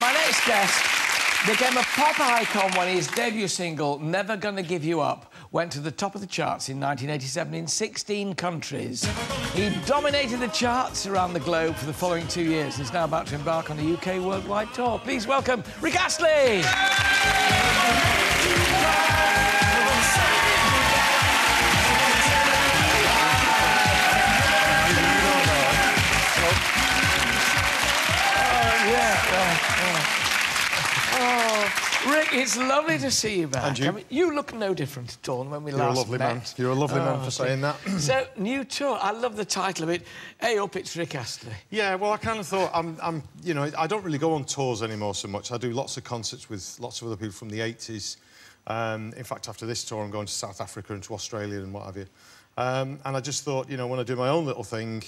My next guest became a pop icon when his debut single, Never Gonna Give You Up, went to the top of the charts in 1987 in 16 countries. He dominated the charts around the globe for the following 2 years and is now about to embark on a UK worldwide tour. Please welcome Rick Astley! Rick, it's lovely to see you back. And you? I mean, you look no different at all than when we last met. You're a lovely man. You're a lovely man for saying that. So, new tour. I love the title of it. Hey up, it's Rick Astley. Yeah, well, I kind of thought you know, I don't really go on tours anymore so much. I do lots of concerts with lots of other people from the 80s. In fact, after this tour, I'm going to South Africa and to Australia and what have you. And I just thought, you know, when I do my own little thing,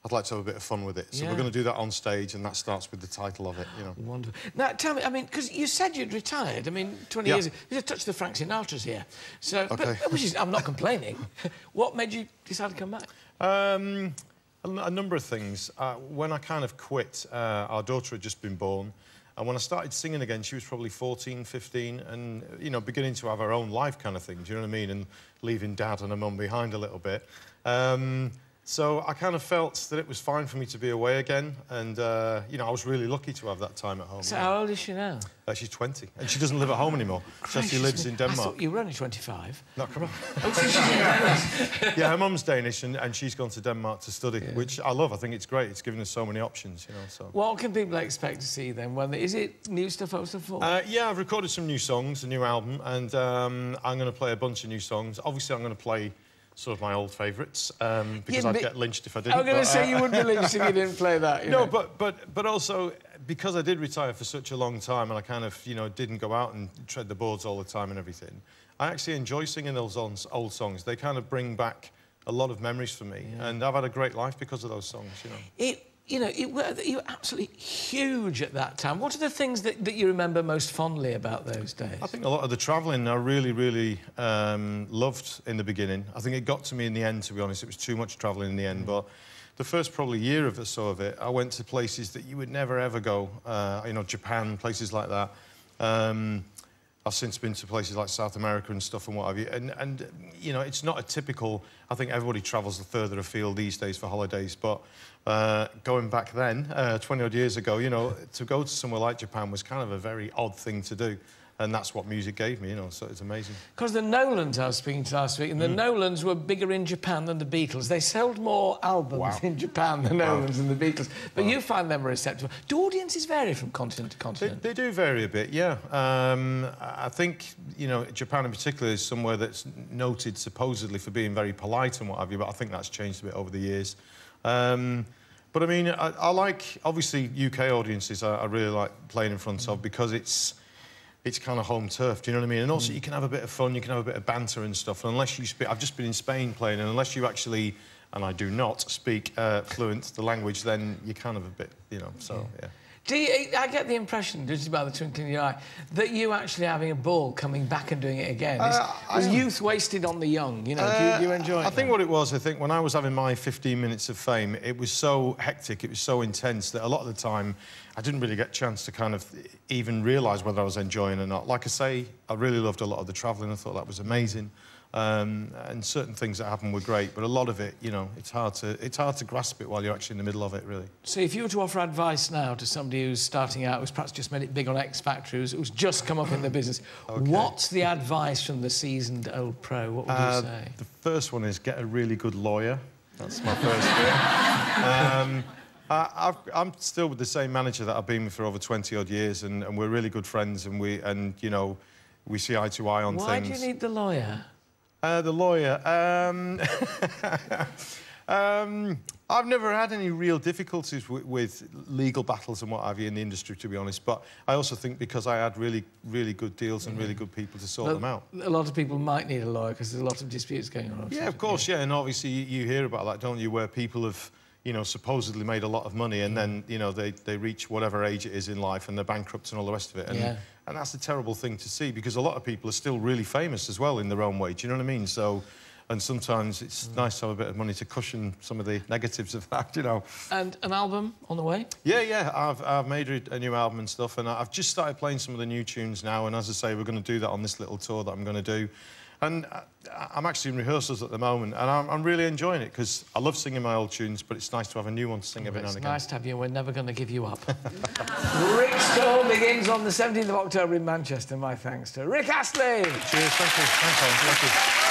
I'd like to have a bit of fun with it. So we're going to do that on stage, and that starts with the title of it, you know. Wonderful. Now, tell me, I mean, because you said you'd retired. I mean, 20 years ago. You just touched the Frank Sinatra's here. So, okay. which is, I'm not complaining. What made you decide to come back? A number of things. When I kind of quit, our daughter had just been born. And when I started singing again, she was probably 14, 15, and, you know, beginning to have her own life kind of thing, do you know what I mean? And leaving Dad and her mum behind a little bit. So I kind of felt that it was fine for me to be away again, and, you know, I was really lucky to have that time at home. So how old is she now? She's 20, and she doesn't live at home anymore. She actually lives in Denmark. I thought you were only 25. No, come on. Oh, so she's Danish. Yeah, her mum's Danish, and she's gone to Denmark to study, which I love. I think it's great. It's given us so many options, you know, so... What can people expect to see, then? Is it new stuff, old stuff? Yeah, I've recorded some new songs, a new album, and I'm going to play a bunch of new songs. Obviously, I'm going to play sort of my old favourites, because I'd get lynched if I didn't. I was going to say you wouldn't be lynched if you didn't play that. You know? But also, because I did retire for such a long time and I kind of, you know, didn't go out and tread the boards all the time and everything, I actually enjoy singing those old songs. They kind of bring back a lot of memories for me, and I've had a great life because of those songs, you know. You were absolutely huge at that time. What are the things that you remember most fondly about those days? I think a lot of the travelling I really, really loved in the beginning. I think it got to me in the end, to be honest. It was too much travelling in the end, but the first probably year or so of it, I went to places that you would never, ever go. You know, Japan, places like that. I've since been to places like South America and stuff and what have you. And you know, it's not a typical... I think everybody travels further afield these days for holidays, but going back then, 20-odd years ago, you know, to go to somewhere like Japan was kind of a very odd thing to do. And that's what music gave me, you know, so it's amazing. Because the Nolans I was speaking to last week, and the Nolans were bigger in Japan than the Beatles. They sold more albums in Japan, the Nolans and the Beatles. But you find them receptive. Do audiences vary from continent to continent? They do vary a bit, yeah. I think, you know, Japan in particular is somewhere that's noted supposedly for being very polite and what have you, but I think that's changed a bit over the years. But, I mean, I like, obviously, UK audiences I really like playing in front of because it's kind of home turf, do you know what I mean? And also, you can have a bit of fun, you can have a bit of banter and stuff. And unless you speak... I've just been in Spain playing, and unless you actually, and I do not, speak fluent the language, then you're kind of a bit, you know, so, yeah. I get the impression, just by the twinkling in your eye, that you actually having a ball coming back and doing it again. Is youth wasted on the young, you know? Do you enjoy it? I think what it was, I think, when I was having my 15 minutes of fame, it was so hectic, it was so intense that a lot of the time I didn't really get a chance to kind of even realise whether I was enjoying it or not. Like I say, I really loved a lot of the travelling. I thought that was amazing. And certain things that happened were great, but a lot of it, you know, it's hard to grasp it while you're actually in the middle of it, really. So if you were to offer advice now to somebody who's starting out, who's perhaps just made it big on X Factor, who's just come up in the business, what's the advice from the seasoned old pro? What would you say? The first one is get a really good lawyer. That's my first one. I'm still with the same manager that I've been with for over 20-odd years, and we're really good friends, and you know, we see eye to eye on things. Why do you need the lawyer? The lawyer... I've never had any real difficulties with legal battles and what have you in the industry, to be honest, but I also think because I had really, really good deals and really good people to sort them out. A lot of people might need a lawyer because there's a lot of disputes going on. Yeah, of course, yeah, and obviously you hear about that, don't you, where people have, you know, supposedly made a lot of money and then, you know, they reach whatever age it is in life and they're bankrupt and all the rest of it. And that's a terrible thing to see because a lot of people are still really famous as well in their own way, do you know what I mean? So And sometimes it's nice to have a bit of money to cushion some of the negatives of that, you know. And an album on the way? Yeah. I've made a new album and stuff, and I've just started playing some of the new tunes now, and as I say, we're going to do that on this little tour that I'm going to do. And I'm actually in rehearsals at the moment, and I'm really enjoying it, because I love singing my old tunes, but it's nice to have a new one to sing every now and again. It's nice to have you, and we're never going to give you up. Rick's tour begins on the 17th of October in Manchester. My thanks to Rick Astley. Cheers, thank you. Thanks, Alan. Thank you.